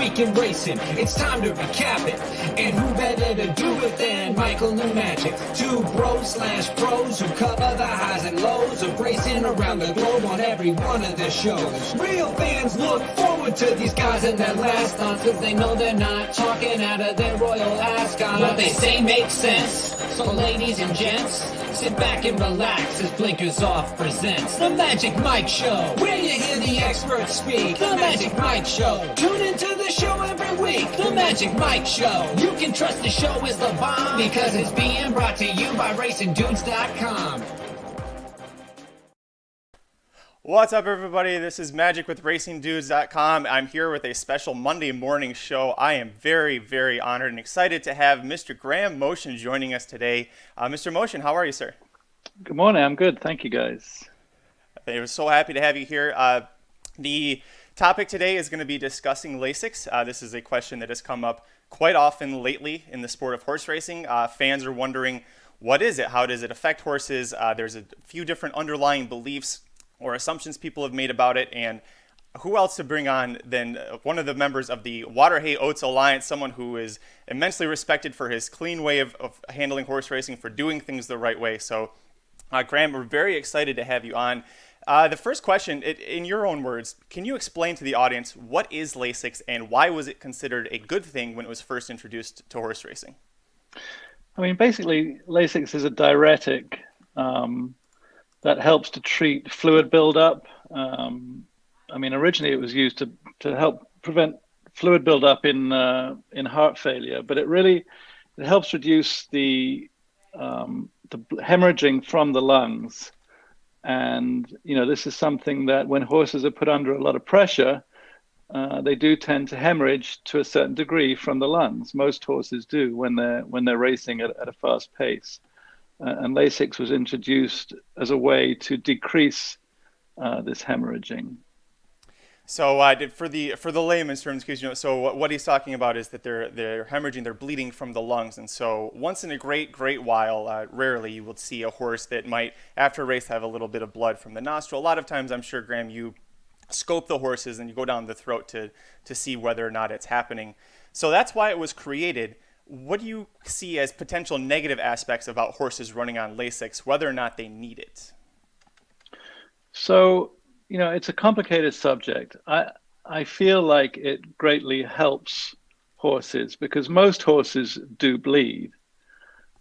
week in racing. It's time to recap it. And who better to do it than Michael and Magic? Two bros/pros who cover the highs and lows of racing around the globe on every one of their shows. Real fans look forward to these guys and their last thoughts, cause they know they're not talking out of their royal ascot. What they say makes sense. So ladies and gents, sit back and relax as Blinkers Off presents The Magic Mike Show, where you hear the experts speak. The Magic Mike Show. Tune into the show every week. The Magic Mike Show. You can trust the show is the bomb because it's being brought to you by RacingDudes.com. What's up, everybody? This is Magic with RacingDudes.com. I'm here with a special Monday morning show. I am very, very honored and excited to have Mr. Graham Motion joining us today. Mr. Motion, how are you, sir? Good morning. I'm good. Thank you, guys. I was so happy to have you here. The topic today is going to be discussing Lasix. This is a question that has come up quite often lately in the sport of horse racing. Fans are wondering, what is it? How does it affect horses? There's a few different underlying beliefs or assumptions people have made about it, and who else to bring on than one of the members of the Water Hay Oats Alliance, someone who is immensely respected for his clean way of handling horse racing, for doing things the right way. So, Graham, we're very excited to have you on. The first question, in your own words, can you explain to the audience what is Lasix and why was it considered a good thing when it was first introduced to horse racing? I mean, basically, Lasix is a diuretic that helps to treat fluid buildup. I mean, originally it was used to help prevent fluid buildup in heart failure, but it helps reduce the hemorrhaging from the lungs. And this is something that when horses are put under a lot of pressure, they do tend to hemorrhage to a certain degree from the lungs. Most horses do when they're racing at a fast pace. And Lasix was introduced as a way to decrease this hemorrhaging. So for the layman's terms, because so what he's talking about is that they're hemorrhaging, they're bleeding from the lungs, and so once in a great while, rarely you will see a horse that might after a race have a little bit of blood from the nostril. A lot of times, I'm sure, Graham, you scope the horses and you go down the throat to see whether or not it's happening. So that's why it was created. What do you see as potential negative aspects about horses running on Lasix, whether or not they need it? So, it's a complicated subject. I feel like it greatly helps horses because most horses do bleed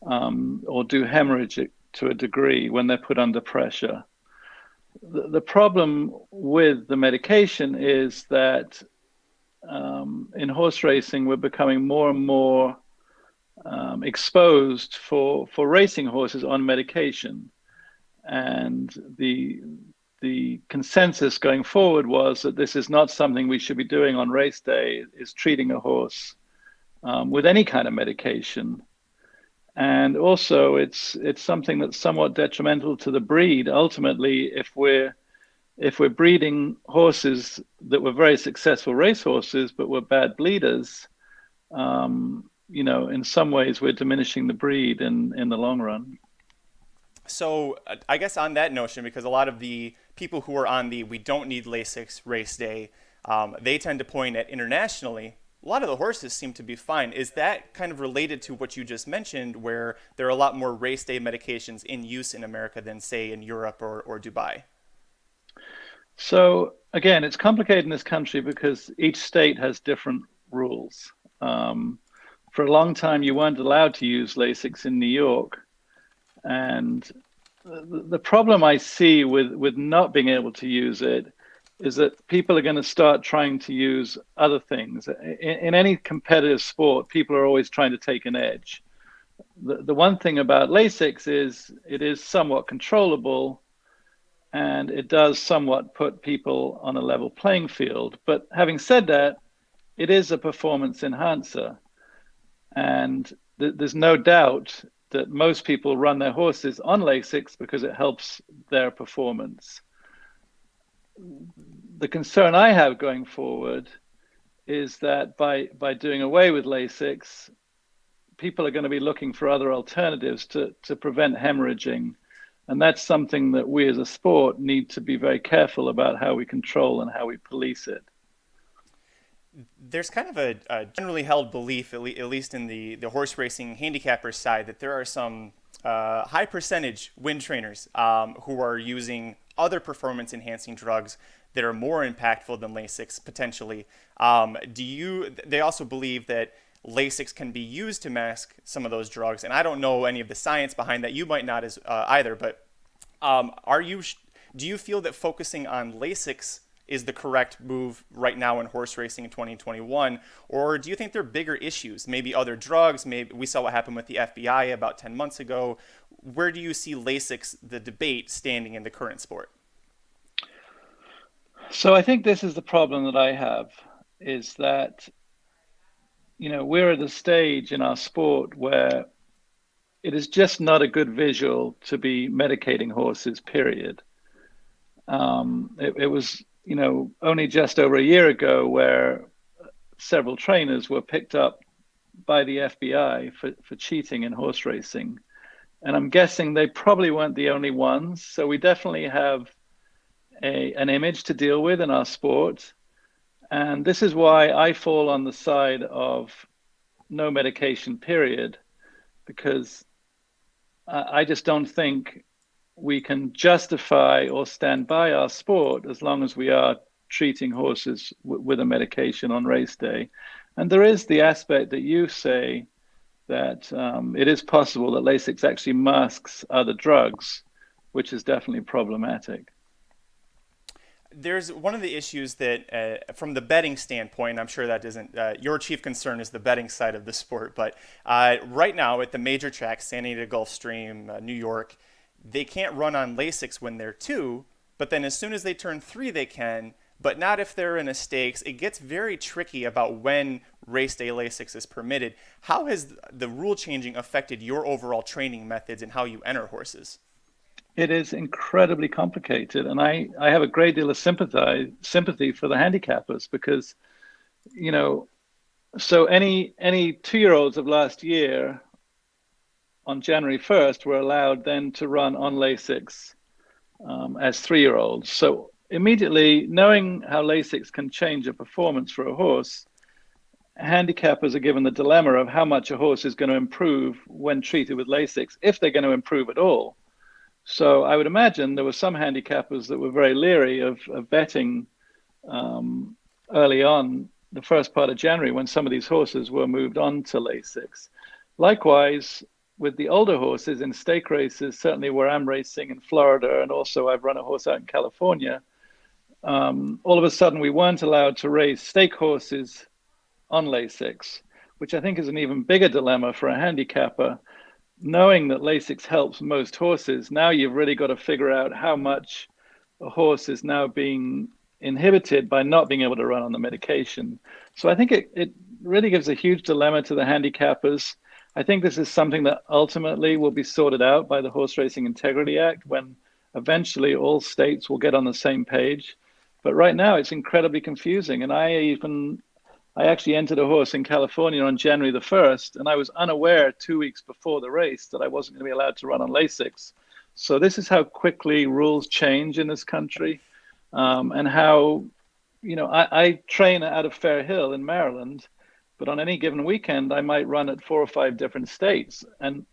or do hemorrhage to a degree when they're put under pressure. The problem with the medication is that in horse racing, we're becoming more and more exposed for racing horses on medication, and the consensus going forward was that this is not something we should be doing on race day, is treating a horse with any kind of medication. And also it's something that's somewhat detrimental to the breed. Ultimately, if we're breeding horses that were very successful race horses but were bad bleeders, in some ways we're diminishing the breed in the long run. So I guess on that notion, because a lot of the people who are on the we don't need Lasix race day, they tend to point at internationally, a lot of the horses seem to be fine. Is that kind of related to what you just mentioned, where there are a lot more race day medications in use in America than, say, in Europe or Dubai? So again, it's complicated in this country because each state has different rules. For a long time, you weren't allowed to use Lasix in New York. And the problem I see with not being able to use it is that people are going to start trying to use other things. In any competitive sport, people are always trying to take an edge. The one thing about Lasix is it is somewhat controllable, and it does somewhat put people on a level playing field. But having said that, it is a performance enhancer. And there's no doubt that most people run their horses on Lasix because it helps their performance. The concern I have going forward is that by doing away with Lasix, people are going to be looking for other alternatives to prevent hemorrhaging. And that's something that we as a sport need to be very careful about how we control and how we police it. There's kind of a generally held belief, at least in the horse racing handicappers side, that there are some high percentage wind trainers who are using other performance enhancing drugs that are more impactful than Lasix potentially. They also believe that Lasix can be used to mask some of those drugs, and I don't know any of the science behind that. You might not as either, but do you feel that focusing on Lasix is the correct move right now in horse racing in 2021, or do you think there are bigger issues, maybe other drugs? Maybe we saw what happened with the FBI about 10 months ago. Where do you see Lasix, the debate, standing in the current sport? So I think this is the problem that I have, is that, we're at a stage in our sport where it is just not a good visual to be medicating horses, period. It was, only just over a year ago where several trainers were picked up by the FBI for cheating in horse racing. And I'm guessing they probably weren't the only ones. So we definitely have an image to deal with in our sport. And this is why I fall on the side of no medication, period, because I just don't think we can justify or stand by our sport as long as we are treating horses with a medication on race day. And there is the aspect that you say that it is possible that Lasix actually masks other drugs, which is definitely problematic. There's one of the issues that, from the betting standpoint, I'm sure that isn't your chief concern is the betting side of the sport, but right now at the major tracks, San Diego Gulfstream, New York, they can't run on Lasix when they're 2, but then as soon as they turn 3, they can, but not if they're in a stakes. It gets very tricky about when race day Lasix is permitted. How has the rule changing affected your overall training methods and how you enter horses? It is incredibly complicated, and I have a great deal of sympathy for the handicappers because, so any 2-year-olds of last year on January 1st were allowed then to run on Lasix as 3-year-olds. So immediately knowing how Lasix can change a performance for a horse, handicappers are given the dilemma of how much a horse is going to improve when treated with Lasix, if they're going to improve at all. So I would imagine there were some handicappers that were very leery of betting early on, the first part of January, when some of these horses were moved on to Lasix. Likewise, with the older horses in stake races, certainly where I'm racing in Florida, and also I've run a horse out in California, all of a sudden we weren't allowed to raise stake horses on Lasix, which I think is an even bigger dilemma for a handicapper. Knowing that Lasix helps most horses, now you've really got to figure out how much a horse is now being inhibited by not being able to run on the medication. So I think it really gives a huge dilemma to the handicappers. I think this is something that ultimately will be sorted out by the Horse Racing Integrity Act when eventually all states will get on the same page. But right now it's incredibly confusing. And I actually entered a horse in California on January the 1st, and I was unaware 2 weeks before the race that I wasn't going to be allowed to run on Lasix. So this is how quickly rules change in this country, and how, I train out of Fair Hill in Maryland, but on any given weekend, I might run at 4 or 5 different states. And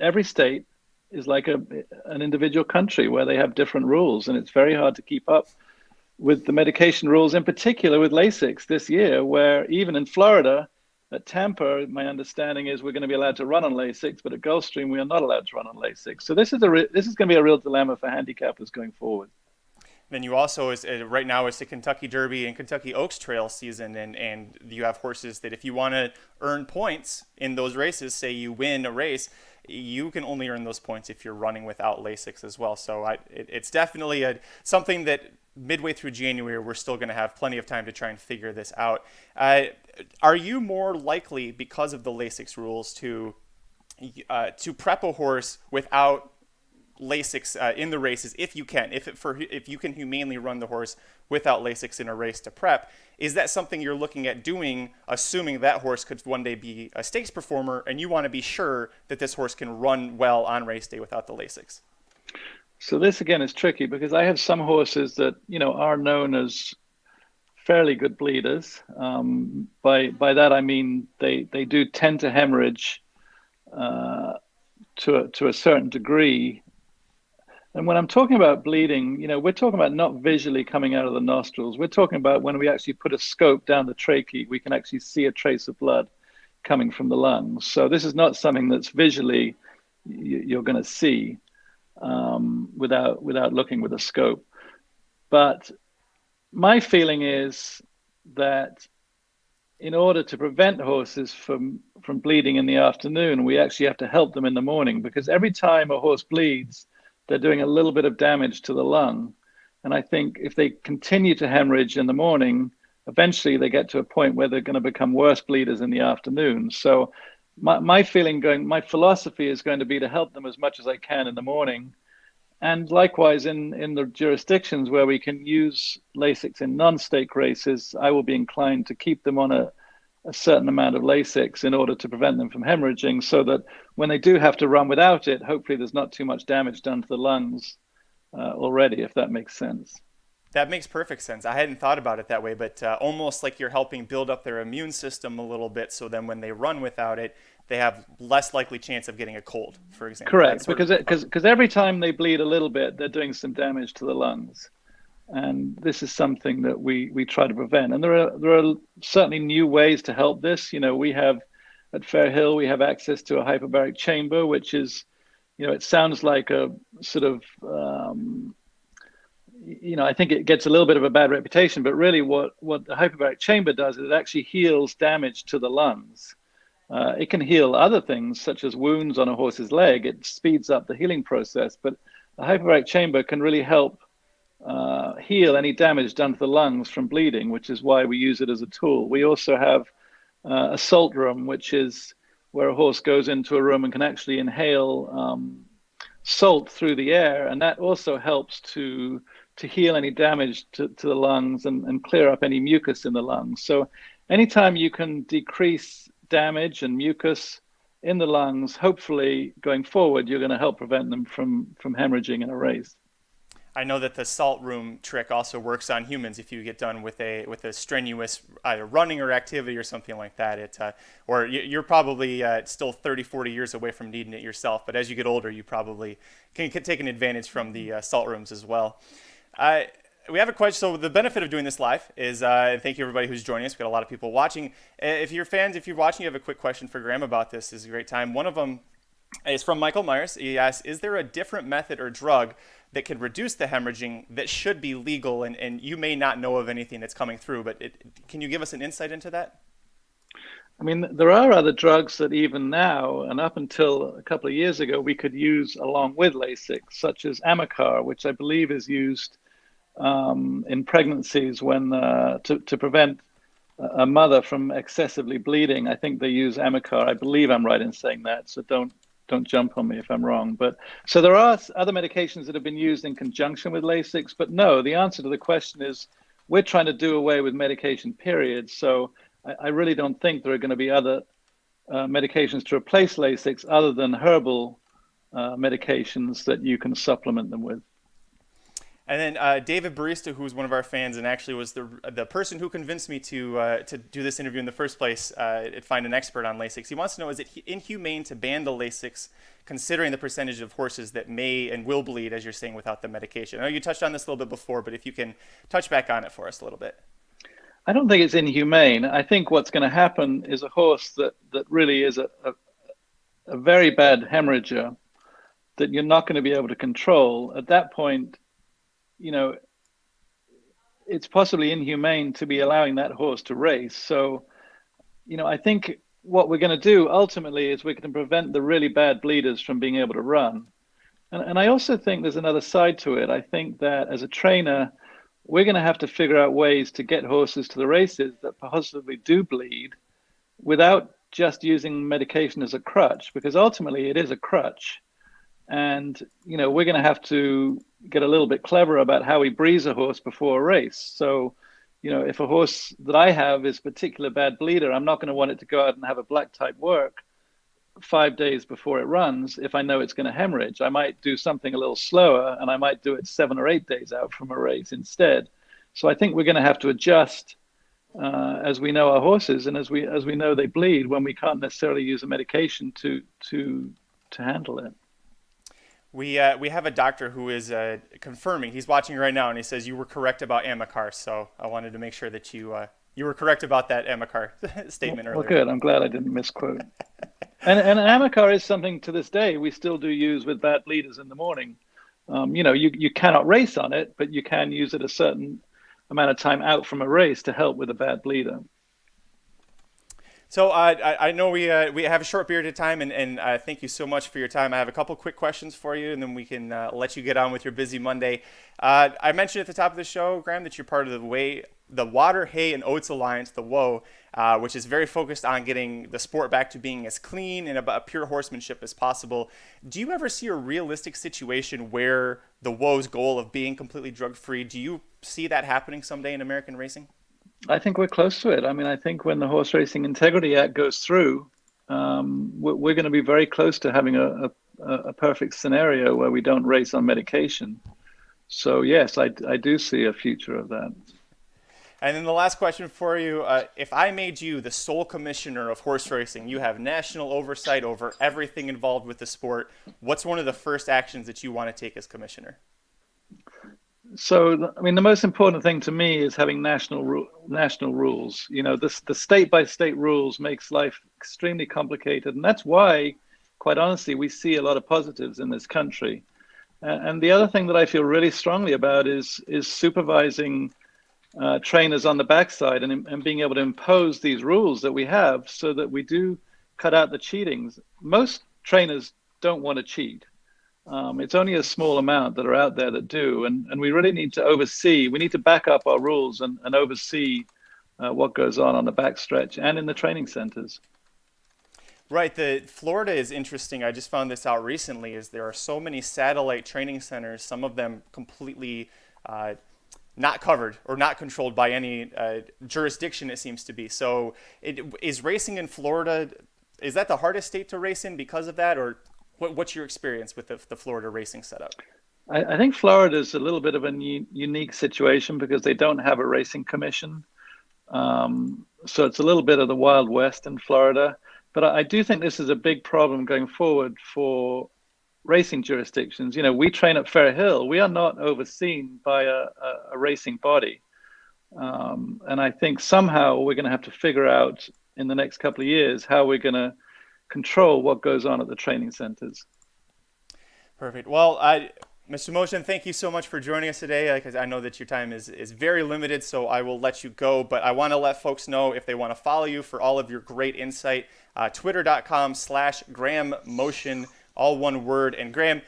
every state is like an individual country where they have different rules, and it's very hard to keep up with the medication rules, in particular with Lasix this year, where even in Florida, at Tampa, my understanding is we're going to be allowed to run on Lasix, but at Gulfstream, we are not allowed to run on Lasix. So this is going to be a real dilemma for handicappers going forward. Then you also, right now, it's the Kentucky Derby and Kentucky Oaks Trail season, and you have horses that if you want to earn points in those races, say you win a race, you can only earn those points if you're running without Lasix as well. So it's definitely something that midway through January, we're still going to have plenty of time to try and figure this out. Are you more likely, because of the Lasix rules, to prep a horse without Lasix in the races, if you can, if you can humanely run the horse without Lasix in a race to prep? Is that something you're looking at doing, assuming that horse could one day be a stakes performer, and you want to be sure that this horse can run well on race day without the Lasix? So this again is tricky because I have some horses that, are known as fairly good bleeders. By that I mean they do tend to hemorrhage to a certain degree. And when I'm talking about bleeding, we're talking about not visually coming out of the nostrils. We're talking about when we actually put a scope down the trachea, we can actually see a trace of blood coming from the lungs. So this is not something that's visually you're going to see without looking with a scope. But my feeling is that in order to prevent horses from bleeding in the afternoon, we actually have to help them in the morning, because every time a horse bleeds, they're doing a little bit of damage to the lung. And I think if they continue to hemorrhage in the morning, eventually they get to a point where they're going to become worse bleeders in the afternoon. So my philosophy is going to be to help them as much as I can in the morning. And likewise, in the jurisdictions where we can use Lasix in non-stake races, I will be inclined to keep them on a certain amount of Lasix in order to prevent them from hemorrhaging, so that when they do have to run without it, hopefully there's not too much damage done to the lungs already, if that makes sense. That makes perfect sense. I hadn't thought about it that way, but almost like you're helping build up their immune system a little bit, so then when they run without it, they have less likely chance of getting a cold, for example. Correct, because every time they bleed a little bit, they're doing some damage to the lungs. And this is something that we try to prevent. And there are certainly new ways to help this. We have at Fair Hill, we have access to a hyperbaric chamber, which is, it sounds like a sort of, I think it gets a little bit of a bad reputation, but really what the hyperbaric chamber does is it actually heals damage to the lungs. It can heal other things, such as wounds on a horse's leg. It speeds up the healing process, but the hyperbaric chamber can really help heal any damage done to the lungs from bleeding, which is why we use it as a tool. We also have a salt room, which is where a horse goes into a room and can actually inhale salt through the air, and that also helps to heal any damage to the lungs and clear up any mucus in the lungs. So anytime you can decrease damage and mucus in the lungs, hopefully going forward, you're going to help prevent them from hemorrhaging in a race. I know that the salt room trick also works on humans if you get done with a strenuous either running or activity or something like that. Or you're probably still 30, 40 years away from needing it yourself, but as you get older, you probably can take an advantage from the salt rooms as well. We have a question. So the benefit of doing this live is, and thank you everybody who's joining us. We've got a lot of people watching. If you're fans, if you're watching, you have a quick question for Graham about this. This is a great time. One of them is from Michael Myers. He asks, is there a different method or drug that could reduce the hemorrhaging that should be legal? And you may not know of anything that's coming through, but can you give us an insight into that? I mean, there are other drugs that even now, and up until a couple of years ago, we could use along with Lasix, such as Amicar, which I believe is used in pregnancies when to prevent a mother from excessively bleeding. I think they use Amicar. I believe I'm right in saying that, so don't jump on me if I'm wrong. But so there are other medications that have been used in conjunction with Lasix, but no, the answer to the question is we're trying to do away with medication, period. So I really don't think there are going to be other medications to replace Lasix other than herbal medications that you can supplement them with. And then David Barista, who's one of our fans and actually was the person who convinced me to do this interview in the first place, find an expert on Lasix. He wants to know, is it inhumane to ban the Lasix, considering the percentage of horses that may and will bleed, as you're saying, without the medication? I know you touched on this a little bit before, but if you can touch back on it for us a little bit. I don't think it's inhumane. I think what's going to happen is a horse that really is a very bad hemorrhager that you're not going to be able to control. At that point, it's possibly inhumane to be allowing that horse to race. So, I think what we're going to do ultimately is we're going to prevent the really bad bleeders from being able to run. And I also think there's another side to it. I think that as a trainer, we're going to have to figure out ways to get horses to the races that possibly do bleed without just using medication as a crutch, because ultimately it is a crutch. And, we're going to have to get a little bit clever about how we breeze a horse before a race. So, if a horse that I have is particular bad bleeder, I'm not going to want it to go out and have a black type work 5 days before it runs. If I know it's going to hemorrhage, I might do something a little slower, and I might do it 7 or 8 days out from a race instead. So I think we're going to have to adjust as we know our horses and as we know they bleed when we can't necessarily use a medication to handle it. We have a doctor who is confirming. He's watching right now, and he says you were correct about Amicar. So I wanted to make sure that you were correct about that Amicar statement earlier. Well, good. I'm glad I didn't misquote. And Amicar is something to this day we still do use with bad bleeders in the morning. You cannot race on it, but you can use it a certain amount of time out from a race to help with a bad bleeder. So I know we have a short period of time, and thank you so much for your time. I have a couple quick questions for you, and then we can let you get on with your busy Monday. I mentioned at the top of the show, Graham, that you're part of the Water, Hay, and Oats Alliance, the WOA, which is very focused on getting the sport back to being as clean and about pure horsemanship as possible. Do you ever see a realistic situation where the WOA's goal of being completely drug-free, do you see that happening someday in American racing? I think we're close to it. I mean, I think when the Horse Racing Integrity Act goes through, we're going to be very close to having a perfect scenario where we don't race on medication. So yes, I do see a future of that. And then the last question for you, if I made you the sole commissioner of horse racing, you have national oversight over everything involved with the sport, what's one of the first actions that you want to take as commissioner? So, I mean, the most important thing to me is having national rules. The state-by-state rules makes life extremely complicated. And that's why, quite honestly, we see a lot of positives in this country. And the other thing that I feel really strongly about is supervising trainers on the backside and being able to impose these rules that we have so that we do cut out the cheatings. Most trainers don't want to cheat. It's only a small amount that are out there that do. And we really need to oversee. We need to back up our rules and oversee what goes on the backstretch and in the training centers. Right. Florida is interesting. I just found this out recently, is there are so many satellite training centers, some of them completely not covered or not controlled by any jurisdiction, it seems to be. So is racing in Florida, is that the hardest state to race in because of that? Or what's your experience with the Florida racing setup? I think Florida is a little bit of a unique situation because they don't have a racing commission. So it's a little bit of the Wild West in Florida. But I do think this is a big problem going forward for racing jurisdictions. We train at Fair Hill. We are not overseen by a racing body. And I think somehow we're going to have to figure out in the next couple of years how we're going to control what goes on at the training centers. Perfect. Well, Mr. Motion, thank you so much for joining us today, because I know that your time is very limited, so I will let you go. But I want to let folks know if they want to follow you for all of your great insight, twitter.com/GrahamMotion, all one word. And Graham,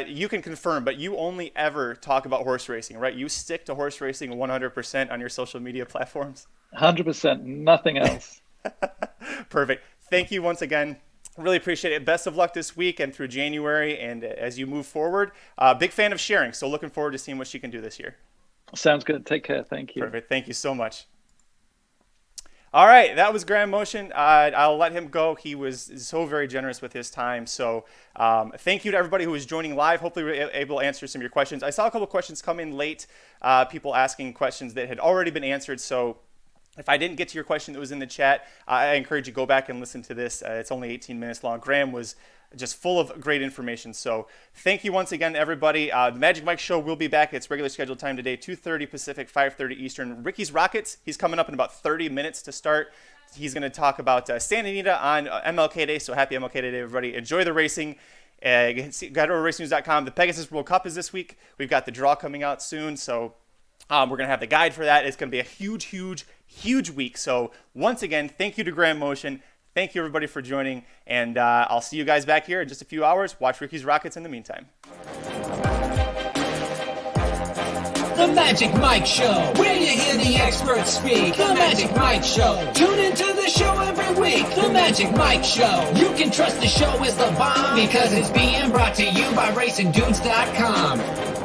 you can confirm, but you only ever talk about horse racing, right? You stick to horse racing 100% on your social media platforms? 100%, nothing else. Perfect. Thank you once again. Really appreciate it. Best of luck this week and through January, and as you move forward. Big fan of sharing, so looking forward to seeing what she can do this year. Sounds good. Take care. Thank you. Perfect. Thank you so much. All right, that was Graham Motion. I'll let him go. He was so very generous with his time. So thank you to everybody who was joining live. Hopefully we were able to answer some of your questions. I saw a couple questions come in late, people asking questions that had already been answered. So if I didn't get to your question that was in the chat, I encourage you to go back and listen to this. It's only 18 minutes long. Graham was just full of great information. So thank you once again, everybody. The Magic Mike Show will be back. It's regular scheduled time today, 2:30 Pacific, 5:30 Eastern. Ricky's Rockets, he's coming up in about 30 minutes to start. He's going to talk about Santa Anita on MLK Day. So happy MLK Day, everybody. Enjoy the racing. Go to racenews.com. The Pegasus World Cup is this week. We've got the draw coming out soon. So we're going to have the guide for that. It's going to be a huge week. So once again, thank you to Graham Motion. Thank you, everybody, for joining. And I'll see you guys back here in just a few hours. Watch Ricky's Rockets in the meantime. The Magic Mike Show, where you hear the experts speak. The Magic Mike Show. Tune into the show every week. The Magic Mike Show. You can trust the show is the bomb because it's being brought to you by RacingDudes.com.